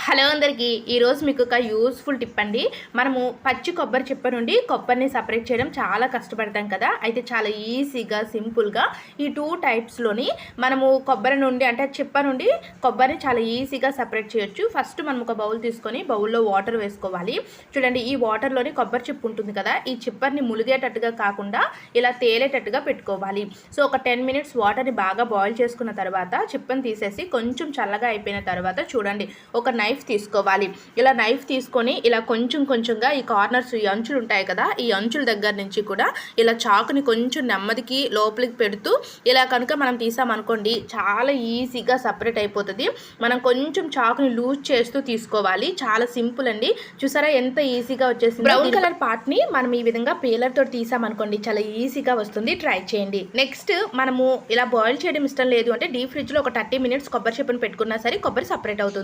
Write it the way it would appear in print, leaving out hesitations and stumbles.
Hello అందరికీ ఈరోజు మీకు ఒక యూస్ఫుల్ టిప్ అండి. మనము పచ్చి కొబ్బరి చిప్ప నుండి కొబ్బరిని సపరేట్ చేయడం చాలా కష్టపడతాం కదా. అయితే చాలా ఈజీగా సింపుల్గా ఈ 2 టైప్స్లోని మనము కొబ్బరి నుండి అంటే చిప్ప నుండి కొబ్బరిని చాలా ఈజీగా సపరేట్ చేయొచ్చు. ఫస్ట్ మనం ఒక బౌల్ తీసుకొని బౌల్లో వాటర్ వేసుకోవాలి. చూడండి, ఈ వాటర్లోని కొబ్బరి చిప్ప ఉంటుంది కదా, ఈ చిప్పర్ని ములిగేటట్టుగా కాకుండా ఇలా తేలేటట్టుగా పెట్టుకోవాలి. సో ఒక 10 మినిట్స్ వాటర్ని బాగా బాయిల్ చేసుకున్న తర్వాత చిప్పని తీసేసి కొంచెం చల్లగా అయిపోయిన తర్వాత చూడండి, ఒక నైఫ్ తీసుకోవాలి. ఇలా నైఫ్ తీసుకొని ఇలా కొంచెం కొంచెంగా ఈ కార్నర్స్, ఈ అంచులు ఉంటాయి కదా, ఈ అంచుల దగ్గర నుంచి కూడా ఇలా చాకుని కొంచెం నెమ్మదికి లోపలికి పెడుతూ ఇలా కనుక మనం తీసామనుకోండి చాలా ఈజీగా సపరేట్ అయిపోతుంది. మనం కొంచెం చాకుని లూజ్ చేస్తూ తీసుకోవాలి. చాలా సింపుల్ అండి. చూసారా ఎంత ఈజీగా వచ్చేసింది. బ్రౌన్ కలర్ పార్ట్ని మనం ఈ విధంగా పీలర్ తోటి తీసామనుకోండి చాలా ఈజీగా వస్తుంది. ట్రై చేయండి. నెక్స్ట్ మనము ఇలా బాయిల్ చేయడం ఇష్టం లేదు అంటే డీప్ ఫ్రిడ్జ్లో ఒక 30 మినిట్స్ కొబ్బరి చిప్పని పెట్టుకున్నా సరే కొబ్బరి సపరేట్ అవుతుంది.